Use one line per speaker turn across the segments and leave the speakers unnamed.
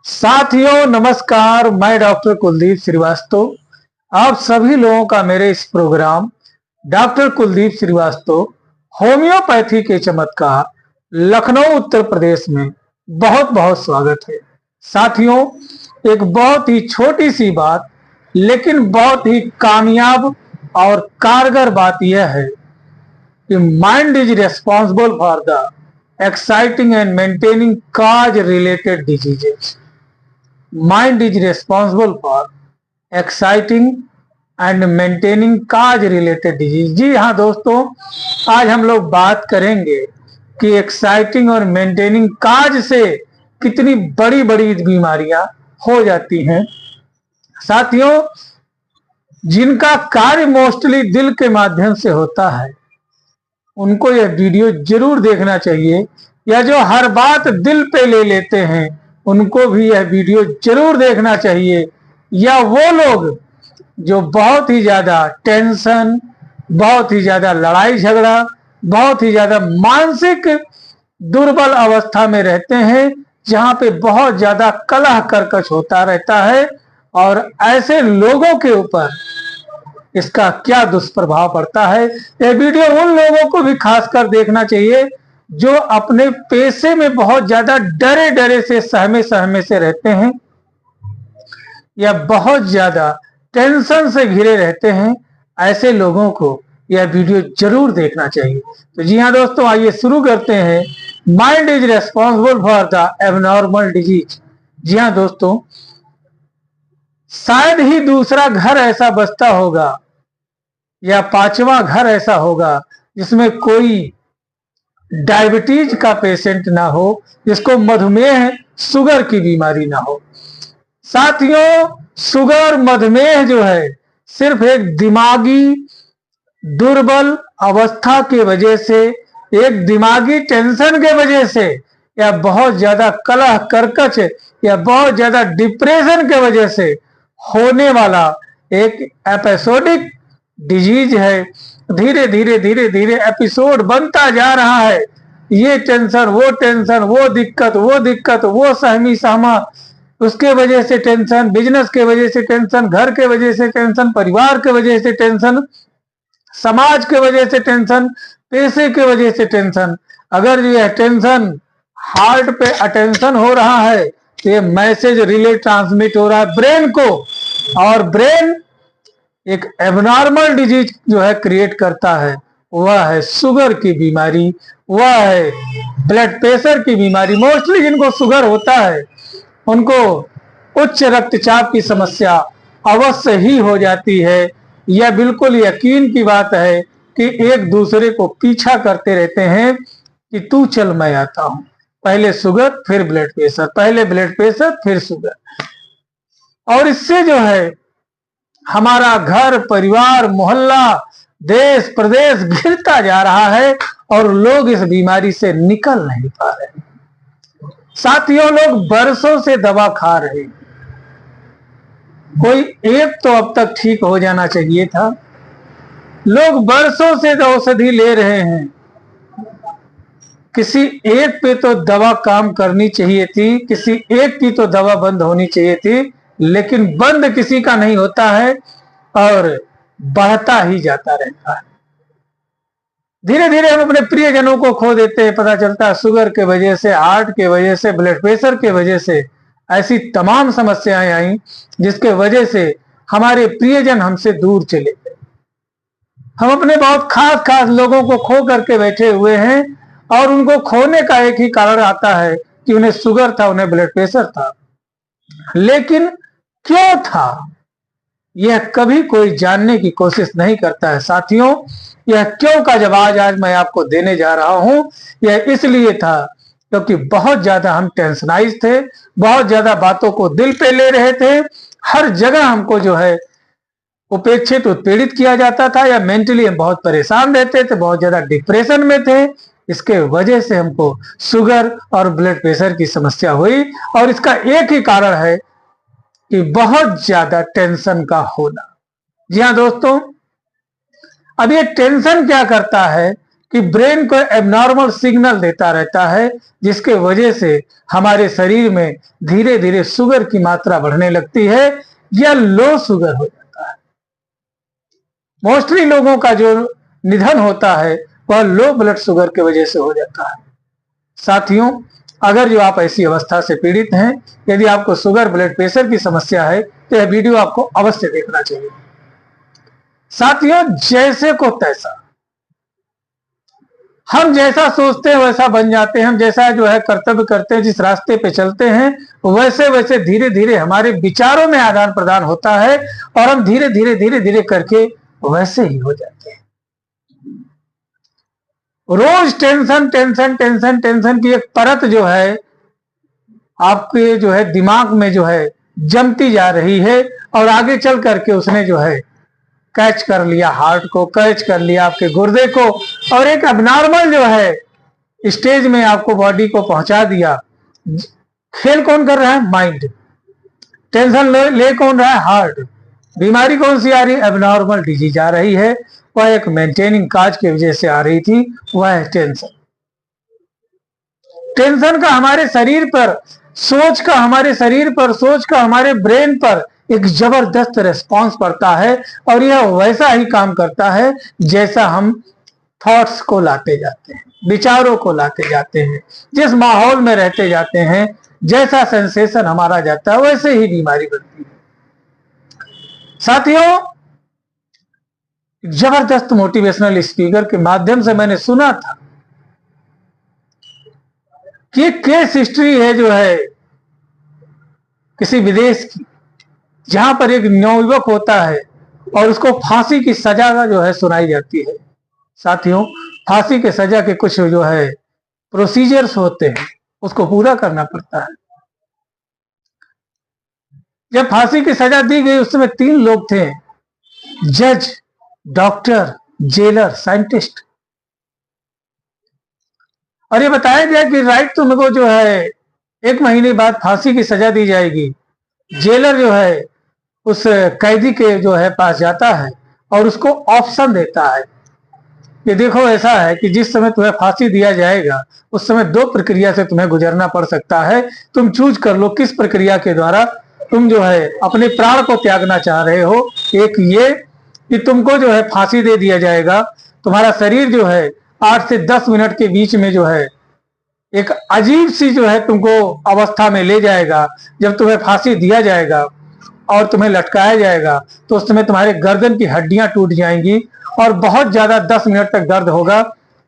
साथियों नमस्कार, मैं डॉक्टर कुलदीप श्रीवास्तव आप सभी लोगों का मेरे इस program doctor Kuldeep Srivastava homeopathy के चमत्कार लखनऊ उत्तर प्रदेश में बहुत बहुत स्वागत है। साथियों, एक बहुत ही छोटी सी बात लेकिन बहुत ही कामयाब और कारगर बात यह है कि mind is responsible for the exciting and maintaining cause related diseases. Mind is responsible for exciting and maintaining cause related disease. जी हाँ दोस्तों, आज हम लोग बात करेंगे कि एक्साइटिंग और मेंटेनिंग काज से कितनी बड़ी बड़ी बीमारियां हो जाती हैं। साथियों, जिनका कार्य मोस्टली दिल के माध्यम से होता है उनको यह वीडियो जरूर देखना चाहिए, या जो हर बात दिल पे ले लेते हैं उनको भी यह वीडियो जरूर देखना चाहिए, या वो लोग जो बहुत ही ज्यादा टेंशन, बहुत ही ज्यादा लड़ाई झगड़ा, बहुत ही ज्यादा मानसिक दुर्बल अवस्था में रहते हैं, जहां पे बहुत ज्यादा कलह कर्कश होता रहता है। और ऐसे लोगों के ऊपर इसका क्या दुष्प्रभाव पड़ता है, यह वीडियो उन लोगों को भी खासकर देखना चाहिए जो अपने पेशे में बहुत ज्यादा डरे डरे से सहमे सहमे से रहते हैं, या बहुत ज्यादा टेंशन से घिरे रहते हैं। ऐसे लोगों को यह वीडियो जरूर देखना चाहिए। तो जी हाँ दोस्तों, आइए शुरू करते हैं। Mind is responsible for the abnormal disease. जी हाँ दोस्तों, शायद ही दूसरा घर ऐसा बसता होगा या पांचवा घर ऐसा होगा जिसमें कोई डायबिटीज का पेशेंट ना हो, जिसको मधुमेह शुगर की बीमारी ना हो। साथियों, शुगर मधुमेह जो है सिर्फ एक दिमागी दुर्बल अवस्था के वजह से, एक दिमागी टेंशन के वजह से, या बहुत ज्यादा कलह कर्कश या बहुत ज्यादा डिप्रेशन के वजह से होने वाला एक एपिसोडिक डिजीज है। धीरे धीरे धीरे धीरे एपिसोड बनता जा रहा है। ये टेंशन, वो दिक्कत, वो सहमी सहमा, उसके वजह से टेंशन, बिजनेस के वजह से टेंशन, घर के वजह से टेंशन, परिवार के वजह से टेंशन, समाज के वजह से टेंशन, पैसे के वजह से टेंशन। अगर यह टेंशन हार्ट पे अटेंशन हो रहा है तो ये मैसेज रिले ट्रांसमिट हो रहा है ब्रेन को, और ब्रेन एक एबनॉर्मल डिजीज जो है क्रिएट करता है। वह है शुगर की बीमारी, वह है ब्लड प्रेशर की बीमारी। मोस्टली जिनको शुगर होता है उनको उच्च रक्तचाप की समस्या अवश्य ही हो जाती है। यह बिल्कुल यकीन की बात है कि एक दूसरे को पीछा करते रहते हैं कि तू चल मैं आता हूं। पहले शुगर फिर ब्लड प्रेशर, पहले ब्लड प्रेशर फिर शुगर। और इससे जो है हमारा घर परिवार मोहल्ला देश प्रदेश गिरता जा रहा है और लोग इस बीमारी से निकल नहीं पा रहे। साथियों, लोग बरसों से दवा खा रहे हैं, कोई एक तो अब तक ठीक हो जाना चाहिए था। लोग बरसों से औषधि ले रहे हैं, किसी एक पे तो दवा काम करनी चाहिए थी, किसी एक की तो दवा बंद होनी चाहिए थी, लेकिन बंद किसी का नहीं होता है और बढ़ता ही जाता रहता है। धीरे धीरे हम अपने प्रियजनों को खो देते हैं। पता चलता है शुगर के वजह से, हार्ट के वजह से, ब्लड प्रेशर के वजह से ऐसी तमाम समस्याएं आई जिसके वजह से हमारे प्रियजन हमसे दूर चले गए। हम अपने बहुत खास खास लोगों को खो करके बैठे हुए हैं, और उनको खोने का एक ही कारण आता है कि उन्हें शुगर था, उन्हें ब्लड प्रेशर था। लेकिन क्यों था, यह कभी कोई जानने की कोशिश नहीं करता है। साथियों, यह क्यों का जवाब आज मैं आपको देने जा रहा हूं। यह इसलिए था क्योंकि बहुत ज्यादा हम टेंशनाइज थे, बहुत ज्यादा बातों को दिल पे ले रहे थे। हर जगह हमको जो है उपेक्षित उत्पीड़ित किया जाता था, या मेंटली हम बहुत परेशान रहते थे, बहुत ज्यादा डिप्रेशन में थे। इसके वजह से हमको शुगर और ब्लड प्रेशर की समस्या हुई, और इसका एक ही कारण है कि बहुत ज्यादा टेंशन का होना। जी हाँ दोस्तों, अब ये टेंशन क्या करता है कि ब्रेन को एबनॉर्मल सिग्नल देता रहता है, जिसके वजह से हमारे शरीर में धीरे धीरे शुगर की मात्रा बढ़ने लगती है या लो शुगर हो जाता है। मोस्टली लोगों का जो निधन होता है वह लो ब्लड शुगर की वजह से हो जाता है। साथियों, अगर जो आप ऐसी अवस्था से पीड़ित हैं, यदि आपको शुगर ब्लड प्रेशर की समस्या है, तो यह वीडियो आपको अवश्य देखना चाहिए। साथियों, जैसे को तैसा, हम जैसा सोचते हैं वैसा बन जाते हैं। हम जैसा जो है कर्तव्य करते हैं, जिस रास्ते पे चलते हैं, वैसे वैसे धीरे धीरे हमारे विचारों में आदान प्रदान होता है और हम धीरे धीरे धीरे धीरे करके वैसे ही हो जाते हैं। रोज टेंशन टेंशन टेंशन टेंशन की एक परत जो है आपके जो है दिमाग में जो है जमती जा रही है और आगे चल करके उसने जो है कैच कर लिया हार्ट को, कैच कर लिया आपके गुर्दे को और एक अबनॉर्मल जो है स्टेज में आपको बॉडी को पहुंचा दिया। खेल कौन कर रहा है? माइंड। टेंशन ले कौन रहा है? हार्ट। बीमारी कौन सी आ रही है? एबनॉर्मल डिजीज आ रही है। वह एक मेंटेनिंग काज की वजह से आ रही थी, वह है टेंशन। टेंशन का हमारे शरीर पर, सोच का हमारे शरीर पर, सोच का हमारे ब्रेन पर एक जबरदस्त रिस्पॉन्स पड़ता है और यह वैसा ही काम करता है जैसा हम थॉट्स को लाते जाते हैं, विचारों को लाते जाते हैं, जिस माहौल में रहते जाते हैं, जैसा सेंसेशन हमारा जाता है, वैसे ही बीमारी बनती है। साथियों, जबरदस्त मोटिवेशनल स्पीकर के माध्यम से मैंने सुना था कि केस हिस्ट्री है जो है किसी विदेश की, जहां पर एक नवयुवक होता है और उसको फांसी की सजा जो है सुनाई जाती है। साथियों, फांसी के सजा के कुछ जो है प्रोसीजर्स होते हैं, उसको पूरा करना पड़ता है। जब फांसी की सजा दी गई उस समय 3 लोग थे, जज, डॉक्टर, जेलर, साइंटिस्ट। और ये बताया गया कि राइट तुमको जो है 1 महीने बाद फांसी की सजा दी जाएगी। जेलर जो है उस कैदी के जो है पास जाता है और उसको ऑप्शन देता है कि देखो, ऐसा है कि जिस समय तुम्हें फांसी दिया जाएगा उस समय 2 प्रक्रिया से तुम्हें गुजरना पड़ सकता है। तुम चूज कर लो किस प्रक्रिया के द्वारा तुम जो है अपने प्राण को त्यागना चाह रहे हो। एक ये कि तुमको जो है फांसी दे दिया जाएगा, तुम्हारा शरीर जो है 8 से 10 मिनट के बीच में जो है एक अजीब सी जो है तुमको अवस्था में ले जाएगा। जब तुम्हें फांसी दिया जाएगा और तुम्हें लटकाया जाएगा तो उस समय तुम्हारे गर्दन की हड्डियां टूट जाएंगी और बहुत ज्यादा 10 मिनट तक दर्द होगा,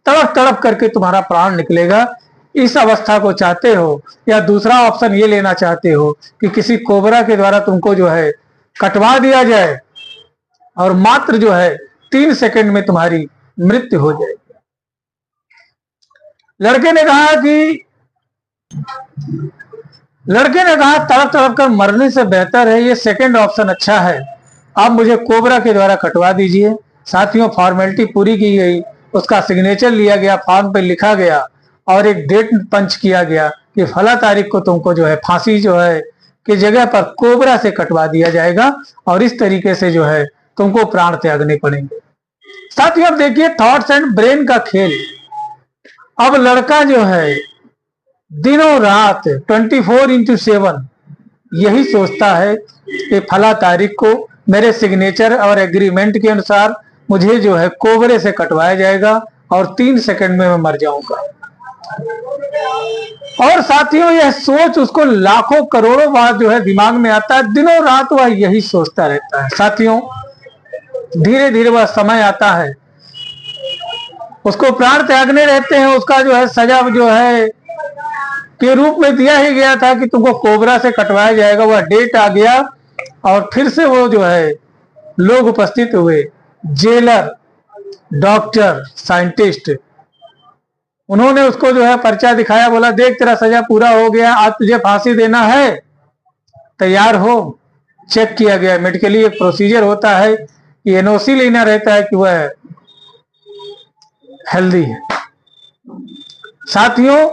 तड़प तड़प करके तुम्हारा प्राण निकलेगा। इस अवस्था को चाहते हो या दूसरा ऑप्शन ये लेना चाहते हो कि किसी कोबरा के द्वारा तुमको जो है कटवा दिया जाए और मात्र जो है 3 सेकंड में तुम्हारी मृत्यु हो जाएगी। लड़के ने कहा तड़प तड़प कर मरने से बेहतर है ये सेकंड ऑप्शन अच्छा है, आप मुझे कोबरा के द्वारा कटवा दीजिए। साथियों, फॉर्मेलिटी पूरी की गई, उसका सिग्नेचर लिया गया, फॉर्म पे लिखा गया और एक डेट पंच किया गया कि फला तारीख को तुमको जो है फांसी जो है की जगह पर कोबरा से कटवा दिया जाएगा और इस तरीके से जो है तुमको प्राण त्यागने पड़ेंगे। साथियों, अब देखिए थॉट्स एंड ब्रेन का खेल। अब लड़का जो है दिनों रात 24/7 यही सोचता है कि फला तारीख को मेरे सिग्नेचर और एग्रीमेंट के अनुसार मुझे जो है कोबरे से कटवाया जाएगा और 3 सेकंड में मैं मर जाऊंगा। और साथियों, यह सोच उसको लाखों करोड़ों बार जो है दिमाग में आता है, दिनों रात वह यही सोचता रहता है। साथियों, धीरे धीरे वह समय आता है, उसको प्राण त्यागने रहते हैं, उसका जो है सजा जो है के रूप में दिया ही गया था कि तुमको कोबरा से कटवाया जाएगा। वह डेट आ गया और फिर से वो जो है लोग उपस्थित हुए, जेलर, डॉक्टर, साइंटिस्ट। उन्होंने उसको जो है पर्चा दिखाया, बोला देख तेरा सजा पूरा हो गया, आज तुझे फांसी देना है, तैयार हो। चेक किया गया, मेडिकली एक प्रोसीजर होता है कि एनओसी लेना रहता है कि वह हेल्दी है। साथियों,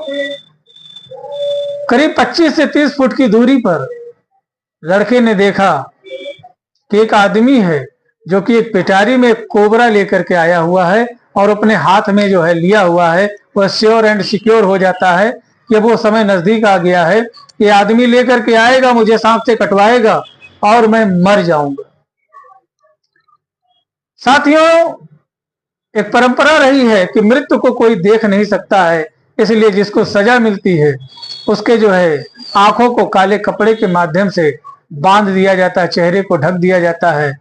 करीब 25 से 30 फुट की दूरी पर लड़के ने देखा कि एक आदमी है जो कि एक पिटारी में कोबरा लेकर के आया हुआ है और अपने हाथ में जो है लिया हुआ है वह श्योर एंड सिक्योर हो जाता है कि वो समय नजदीक आ गया है, ये आदमी लेकर के आएगा, मुझे सांप से कटवाएगा और मैं मर जाऊंगा। साथियों, एक परंपरा रही है कि मृत्यु को कोई देख नहीं सकता है, इसलिए जिसको सजा मिलती है उसके जो है आंखों को काले कपड़े के माध्यम से बांध दिया जाता है, चेहरे को ढक दिया जाता है।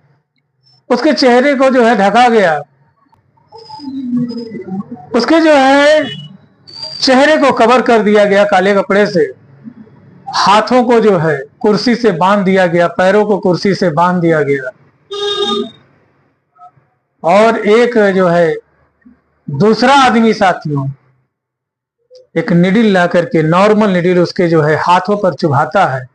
उसके चेहरे को जो है ढका गया, उसके जो है चेहरे को कवर कर दिया गया काले कपड़े से, हाथों को जो है कुर्सी से बांध दिया गया, पैरों को कुर्सी से बांध दिया गया, और एक जो है दूसरा आदमी साथियों एक निडिल ला करके, नॉर्मल निडिल उसके जो है हाथों पर चुभाता है।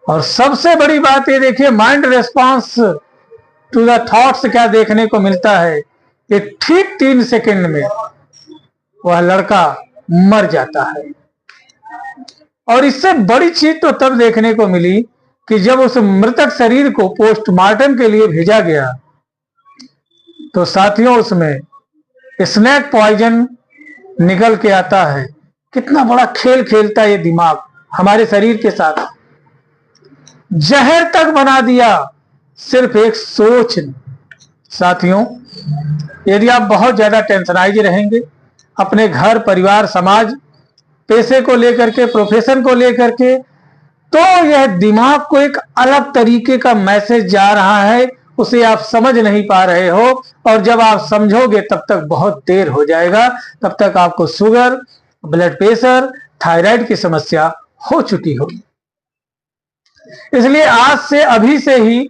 और सबसे बड़ी बात ये देखिए, mind response to the thoughts क्या देखने को मिलता है कि ठीक 3 सेकंड में वह लड़का मर जाता है। और इससे बड़ी चीज तो तब देखने को मिली कि जब उस मृतक शरीर को पोस्टमार्टम के लिए भेजा गया तो साथियों उसमें स्नेक पॉइजन निकल के आता है। कितना बड़ा खेल खेलता है ये दिमाग हमारे शरीर के साथ, जहर तक बना दिया सिर्फ एक सोच ने। साथियों, यदि आप बहुत ज्यादा टेंशनाइज रहेंगे अपने घर, परिवार, समाज, पैसे को लेकर के, प्रोफेशन को लेकर के, तो यह दिमाग को एक अलग तरीके का मैसेज जा रहा है, उसे आप समझ नहीं पा रहे हो, और जब आप समझोगे तब तक बहुत देर हो जाएगा, तब तक आपको शुगर, ब्लड प्रेशर, थायराइड की समस्या हो चुकी होगी। इसलिए आज से, अभी से ही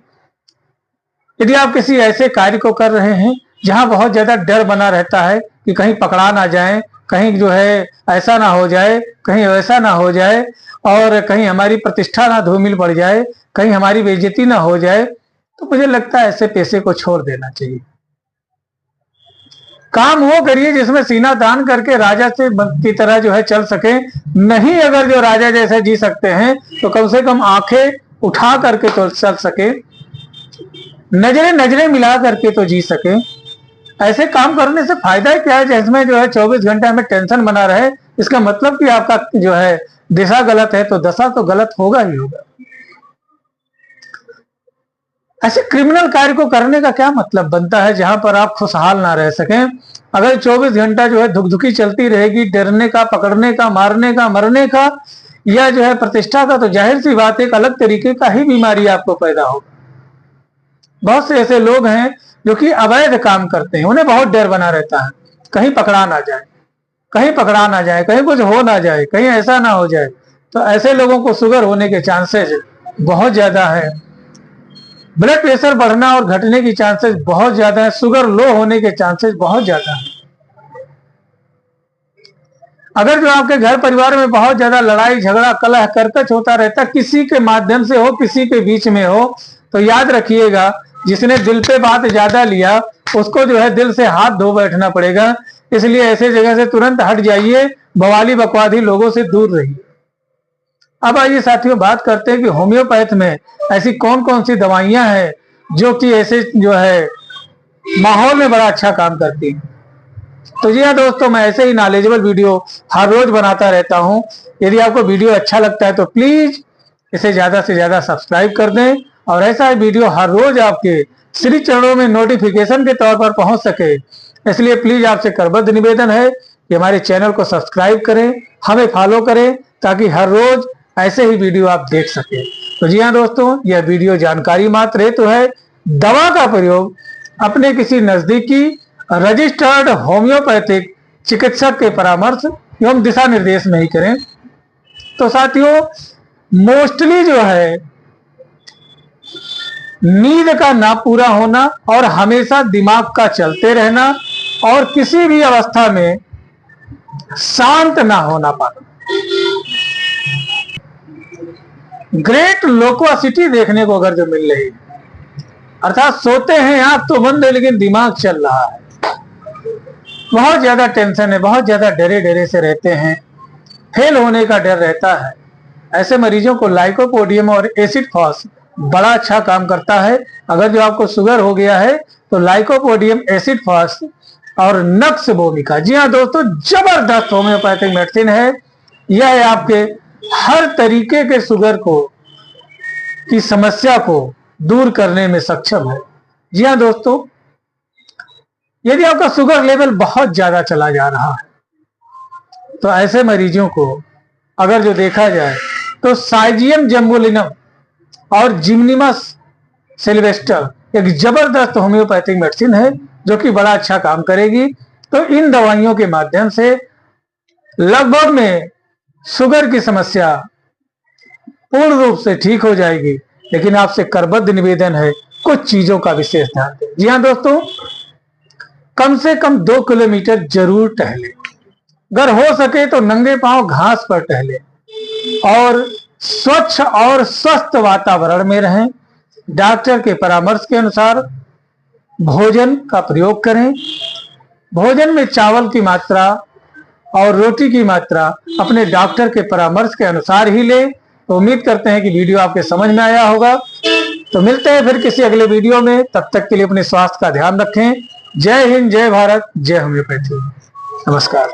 यदि आप किसी ऐसे कार्य को कर रहे हैं जहां बहुत ज्यादा डर बना रहता है कि कहीं पकड़ा ना जाए, कहीं जो है ऐसा ना हो जाए, कहीं वैसा ना हो जाए, और कहीं हमारी प्रतिष्ठा ना धूमिल पड़ जाए, कहीं हमारी बेइज्जती ना हो जाए, तो मुझे लगता है ऐसे पैसे को छोड़ देना चाहिए। काम वो करिए जिसमें सीना तान करके राजा से की तरह जो है चल सके। नहीं, अगर जो राजा जैसे जी सकते हैं तो कम से कम आंखें उठा करके तो चल सके, नजरें मिला करके तो जी सके। ऐसे काम करने से फायदा क्या है जिसमें जो है 24 घंटे हमें टेंशन बना रहे। इसका मतलब कि आपका जो है दिशा गलत है तो दशा तो गलत होगा ही होगा। ऐसे क्रिमिनल कार्य को करने का क्या मतलब बनता है जहां पर आप खुशहाल ना रह सकें। अगर 24 घंटा जो है धुकधुकी चलती रहेगी, डरने का, पकड़ने का, मारने का, मरने का, या जो है प्रतिष्ठा का, तो जाहिर सी बात एक अलग तरीके का ही बीमारी आपको पैदा होगा। बहुत से ऐसे लोग हैं जो कि अवैध काम करते हैं, उन्हें बहुत डर बना रहता है, कहीं पकड़ा ना जाए, कहीं पकड़ा ना जाए, कहीं कुछ हो ना जाए, कहीं ऐसा ना हो जाए। तो ऐसे लोगों को शुगर होने के चांसेस बहुत ज्यादा है, ब्लड प्रेशर बढ़ना और घटने की चांसेस बहुत ज्यादा है, शुगर लो होने के चांसेस बहुत ज्यादा है। अगर जो आपके घर परिवार में बहुत ज्यादा लड़ाई झगड़ा कलह करकच होता रहता, किसी के माध्यम से हो, किसी के बीच में हो, तो याद रखिएगा जिसने दिल पे बात ज्यादा लिया उसको जो है दिल से हाथ धो बैठना पड़ेगा। इसलिए ऐसे जगह से तुरंत हट जाइए, बवाली बकवादी लोगों से दूर रहिए। अब आइए साथियों बात करते हैं कि होम्योपैथ में ऐसी कौन कौन सी दवाइयां हैं जो कि ऐसे जो है माहौल में बड़ा अच्छा काम करती हैं। तो जी हाँ दोस्तों, मैं ऐसे ही नॉलेजेबल वीडियो हर रोज बनाता रहता हूं। यदि आपको वीडियो अच्छा लगता है तो प्लीज इसे ज्यादा से ज्यादा सब्सक्राइब कर दें, और ऐसा ही वीडियो हर रोज आपके श्री चरणों में नोटिफिकेशन के तौर पर पहुंच सके, इसलिए प्लीज आपसे करबद्ध निवेदन है कि हमारे चैनल को सब्सक्राइब करें, हमें फॉलो करें, ताकि हर रोज ऐसे ही वीडियो आप देख सकें। तो जी हाँ दोस्तों, यह वीडियो जानकारी मात्र हेतु है। दवा का प्रयोग अपने किसी नजदीकी रजिस्टर्ड होम्योपैथिक चिकित्सक के परामर्श एवं दिशा निर्देश में ही करें। तो साथियों, मोस्टली जो है नींद का ना पूरा होना और हमेशा दिमाग का चलते रहना और किसी भी अवस्था में शांत ना होना पाना, ग्रेट लोक्वासिटी देखने को अगर जो मिल रही है, अर्थात सोते हैं आंख तो बंद है लेकिन दिमाग चल रहा है, बहुत ज्यादा टेंशन है, बहुत ज्यादा डरे डरे से रहते हैं, फेल होने का डर रहता है, ऐसे मरीजों को लाइकोपोडियम और एसिड फॉस बड़ा अच्छा काम करता है। अगर जो आपको शुगर हो गया है तो लाइकोपोडियम एसिड फॉस और नक्स भूमिका। जी हाँ दोस्तों, जबरदस्त होम्योपैथिक मेडिसिन है। यह आपके हर तरीके के शुगर को की समस्या को दूर करने में सक्षम है। जी हाँ दोस्तों, यदि आपका शुगर लेवल बहुत ज्यादा चला जा रहा है तो ऐसे मरीजों को अगर जो देखा जाए तो साइजियम जम्बोलिनम और जिम्निमस सिल्वेस्टर एक जबरदस्त होम्योपैथिक मेडिसिन है जो कि बड़ा अच्छा काम करेगी। तो इन दवाइयों के माध्यम से लगभग में शुगर की समस्या पूर्ण रूप से ठीक हो जाएगी। लेकिन आपसे करबद्ध निवेदन है, कुछ चीजों का विशेष ध्यान दें। जी हाँ दोस्तों, कम से कम 2 किलोमीटर जरूर टहले, अगर हो सके तो नंगे पांव घास पर टहले और स्वच्छ और स्वस्थ वातावरण में रहें। डॉक्टर के परामर्श के अनुसार भोजन का प्रयोग करें। भोजन में चावल की मात्रा और रोटी की मात्रा अपने डॉक्टर के परामर्श के अनुसार ही लें। तो उम्मीद करते हैं कि वीडियो आपके समझ में आया होगा। तो मिलते हैं फिर किसी अगले वीडियो में, तब तक के लिए अपने स्वास्थ्य का ध्यान रखें। जय हिंद, जय भारत, जय होम्योपैथी। नमस्कार।